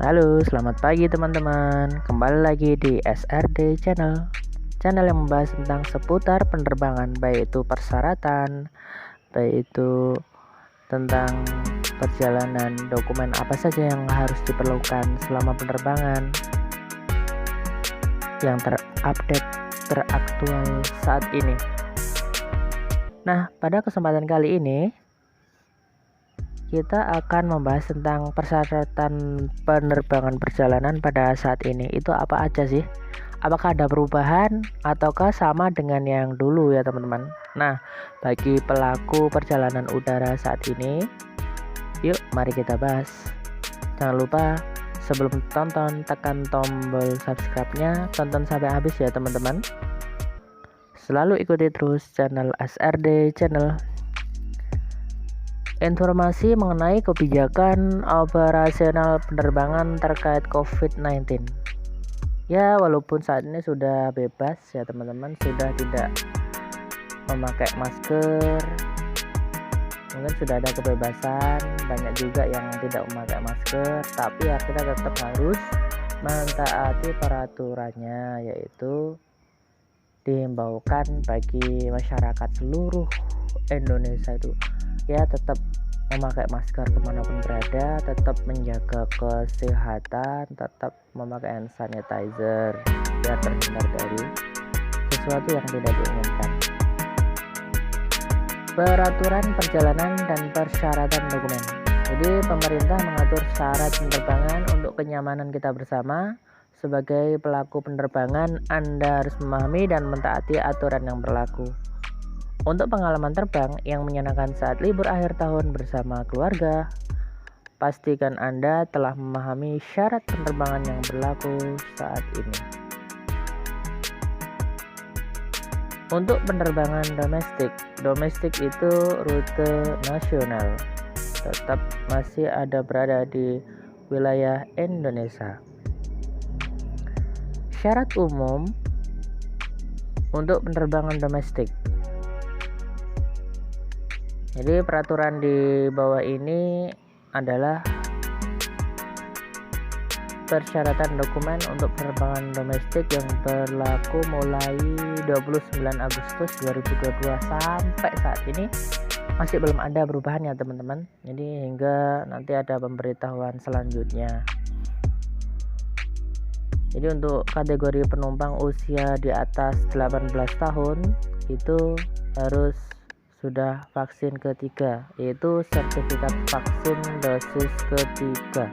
Halo, selamat pagi teman-teman. Kembali lagi di SRD Channel. Channel yang membahas tentang seputar penerbangan, baik itu persyaratan, baik itu tentang perjalanan, dokumen apa saja yang harus diperlukan selama penerbangan, yang terupdate, teraktual saat ini. Nah, pada kesempatan kali ini kita akan membahas tentang persyaratan penerbangan perjalanan pada saat ini. Itu apa aja sih? Apakah ada perubahan ataukah sama dengan yang dulu ya teman-teman? Nah, bagi pelaku perjalanan udara saat ini, yuk mari kita bahas. Jangan lupa sebelum tonton tekan tombol subscribe-nya, tonton sampai habis ya teman-teman. Selalu ikuti terus channel SRD Channel. Informasi mengenai kebijakan operasional penerbangan terkait COVID-19. Ya, walaupun saat ini sudah bebas ya teman-teman, sudah tidak memakai masker, mungkin sudah ada kebebasan, banyak juga yang tidak memakai masker, tapi ya kita tetap harus mentaati peraturannya, yaitu dihimbaukan bagi masyarakat seluruh Indonesia itu ya tetap memakai masker kemanapun berada, tetap menjaga kesehatan, tetap memakai hand sanitizer biar terhindar dari sesuatu yang tidak diinginkan. Peraturan perjalanan dan persyaratan dokumen. Jadi pemerintah mengatur syarat penerbangan untuk kenyamanan kita bersama. Sebagai pelaku penerbangan, Anda harus memahami dan mentaati aturan yang berlaku. Untuk pengalaman terbang yang menyenangkan saat libur akhir tahun bersama keluarga, pastikan Anda telah memahami syarat penerbangan yang berlaku saat ini. Untuk penerbangan domestik itu rute nasional, tetap masih ada berada di wilayah Indonesia. Syarat umum untuk penerbangan domestik. Jadi peraturan di bawah ini adalah persyaratan dokumen untuk penerbangan domestik yang berlaku mulai 29 Agustus 2022 sampai saat ini masih belum ada perubahan ya teman-teman. Jadi hingga nanti ada pemberitahuan selanjutnya. Jadi untuk kategori penumpang usia di atas 18 tahun itu harus sudah vaksin ketiga, yaitu sertifikat vaksin dosis ketiga.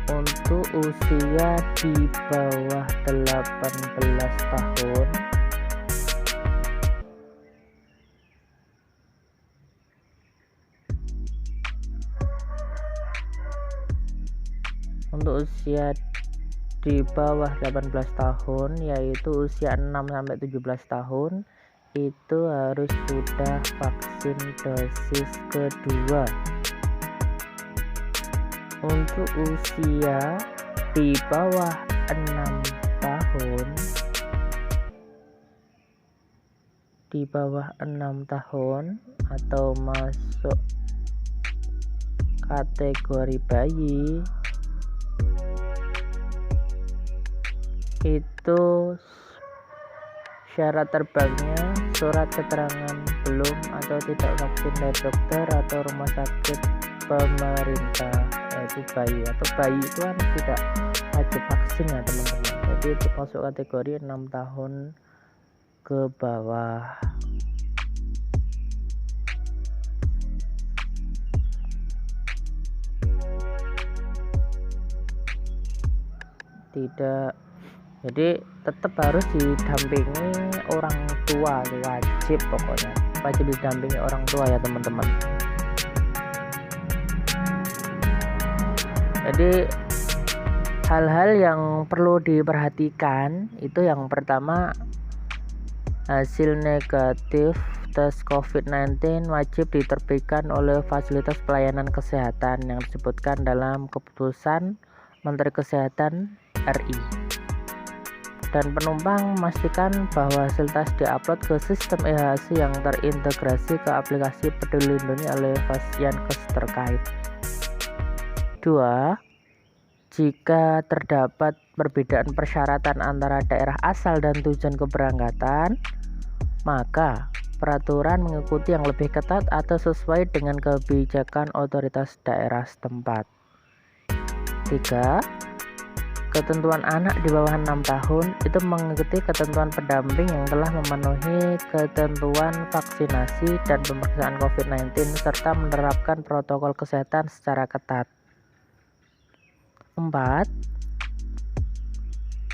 Untuk usia di bawah 18 tahun untuk usia di bawah 18 tahun yaitu usia 6 sampai 17 tahun itu harus sudah vaksin dosis kedua. Untuk usia di bawah 6 tahun atau masuk kategori bayi itu syarat terbangnya surat keterangan belum atau tidak vaksin dari dokter atau rumah sakit pemerintah, yaitu bayi itu kan tidak wajib vaksin ya teman-teman. Jadi itu masuk kategori 6 tahun ke bawah. Jadi tetap harus didampingi orang tua, wajib didampingi orang tua ya teman-teman. Jadi hal-hal yang perlu diperhatikan itu yang pertama, hasil negatif tes COVID-19 wajib diterbitkan oleh fasilitas pelayanan kesehatan yang disebutkan dalam keputusan Menteri Kesehatan RI. Dan penumpang memastikan bahwa hasil tes diupload ke sistem e-HASI yang terintegrasi ke aplikasi Peduli Lindungi oleh Fasyankes terkait. 2. Jika terdapat perbedaan persyaratan antara daerah asal dan tujuan keberangkatan, maka peraturan mengikuti yang lebih ketat atau sesuai dengan kebijakan otoritas daerah setempat. 3. Ketentuan anak di bawah 6 tahun itu mengikuti ketentuan pendamping yang telah memenuhi ketentuan vaksinasi dan pemeriksaan COVID-19 serta menerapkan protokol kesehatan secara ketat. 4.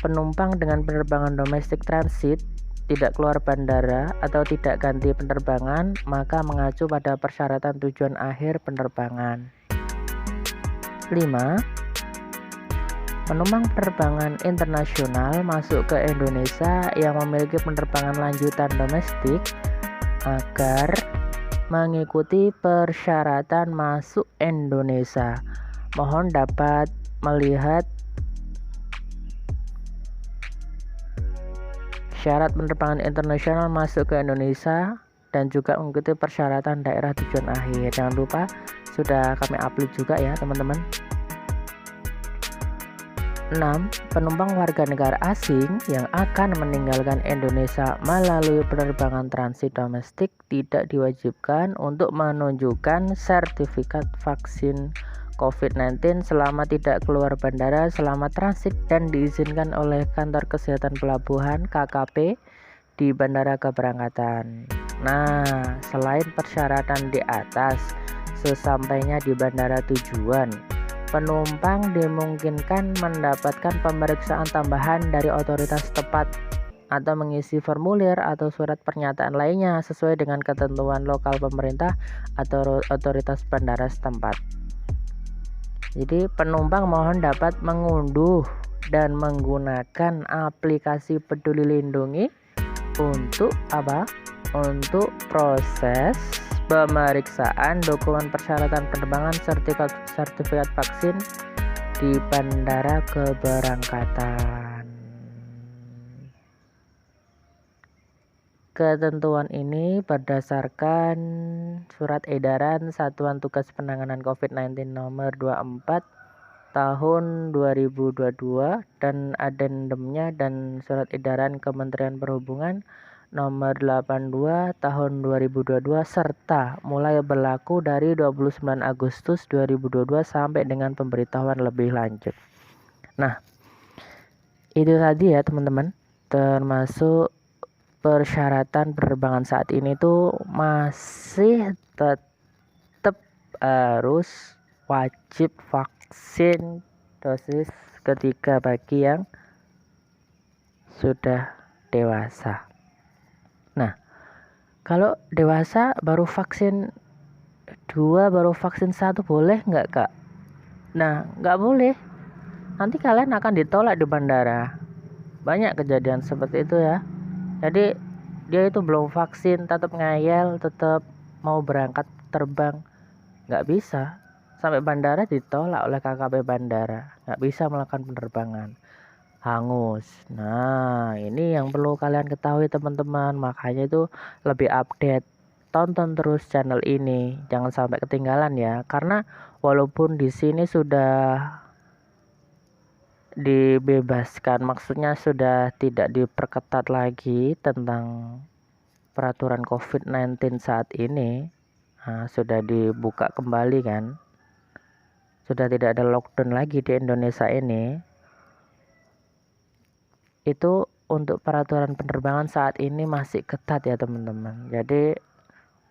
Penumpang dengan penerbangan domestik transit tidak keluar bandara atau tidak ganti penerbangan, maka mengacu pada persyaratan tujuan akhir penerbangan. 5. Penumpang penerbangan internasional masuk ke Indonesia yang memiliki penerbangan lanjutan domestik agar mengikuti persyaratan masuk Indonesia. Mohon dapat melihat syarat penerbangan internasional masuk ke Indonesia dan juga mengikuti persyaratan daerah tujuan akhir. Jangan lupa sudah kami upload juga ya teman-teman. 6. Penumpang warga negara asing yang akan meninggalkan Indonesia melalui penerbangan transit domestik tidak diwajibkan untuk menunjukkan sertifikat vaksin COVID-19 selama tidak keluar bandara selama transit dan diizinkan oleh kantor kesehatan pelabuhan KKP di bandara keberangkatan. Nah, selain persyaratan di atas, sesampainya di bandara tujuan, penumpang dimungkinkan mendapatkan pemeriksaan tambahan dari otoritas tepat atau mengisi formulir atau surat pernyataan lainnya sesuai dengan ketentuan lokal pemerintah atau otoritas bandara setempat. Jadi penumpang mohon dapat mengunduh dan menggunakan aplikasi Peduli Lindungi untuk apa? Untuk proses pemeriksaan dokumen persyaratan penerbangan sertifikat vaksin di bandara keberangkatan. Ketentuan ini berdasarkan Surat Edaran Satuan Tugas Penanganan COVID-19 nomor 24 tahun 2022 dan adendumnya dan Surat Edaran Kementerian Perhubungan nomor 82 tahun 2022 serta mulai berlaku dari 29 Agustus 2022 sampai dengan pemberitahuan lebih lanjut. Nah, itu tadi ya teman-teman, termasuk persyaratan penerbangan saat ini tuh masih tetap harus wajib vaksin dosis ketiga bagi yang sudah dewasa. Nah, kalau dewasa baru vaksin 2 baru vaksin 1 boleh nggak kak? Nah, nggak boleh. Nanti kalian akan ditolak di bandara. Banyak kejadian seperti itu ya. Jadi dia itu belum vaksin, tetap ngayal, tetap mau berangkat terbang, nggak bisa. Sampai bandara ditolak oleh KKP bandara, nggak bisa melakukan penerbangan, hangus. Nah, ini yang perlu kalian ketahui teman-teman. Makanya itu lebih update, tonton terus channel ini, jangan sampai ketinggalan ya. Karena walaupun di sini sudah dibebaskan, maksudnya sudah tidak diperketat lagi tentang peraturan COVID-19 saat ini, sudah dibuka kembali kan, sudah tidak ada lockdown lagi di Indonesia ini. Itu untuk peraturan penerbangan saat ini masih ketat ya teman-teman. Jadi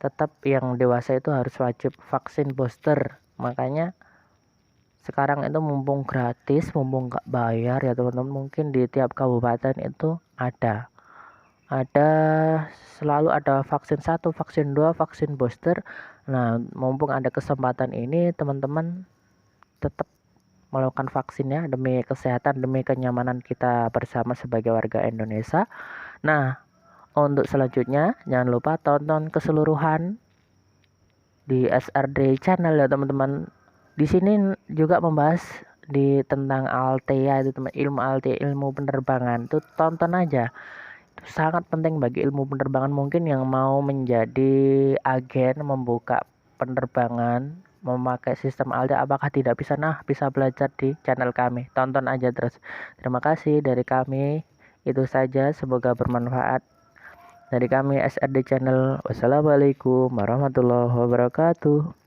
tetap yang dewasa itu harus wajib vaksin booster. Makanya sekarang itu mumpung gratis, mumpung gak bayar ya teman-teman, mungkin di tiap kabupaten itu ada selalu ada vaksin 1, vaksin 2, vaksin booster. Nah, mumpung ada kesempatan ini teman-teman tetap melakukan vaksinnya demi kesehatan, demi kenyamanan kita bersama sebagai warga Indonesia. Nah, untuk selanjutnya jangan lupa tonton keseluruhan di SRD channel ya teman-teman. Di sini juga membahas tentang ALTEA itu teman, ilmu ALTEA, ilmu penerbangan. Itu tonton aja. Itu sangat penting bagi ilmu penerbangan, mungkin yang mau menjadi agen membuka penerbangan, memakai sistem ALDA apakah tidak bisa? Nah, bisa belajar di channel kami. Tonton aja terus. Terima kasih dari kami. Itu saja, semoga bermanfaat. Dari kami SRD Channel. Wassalamualaikum warahmatullahi wabarakatuh.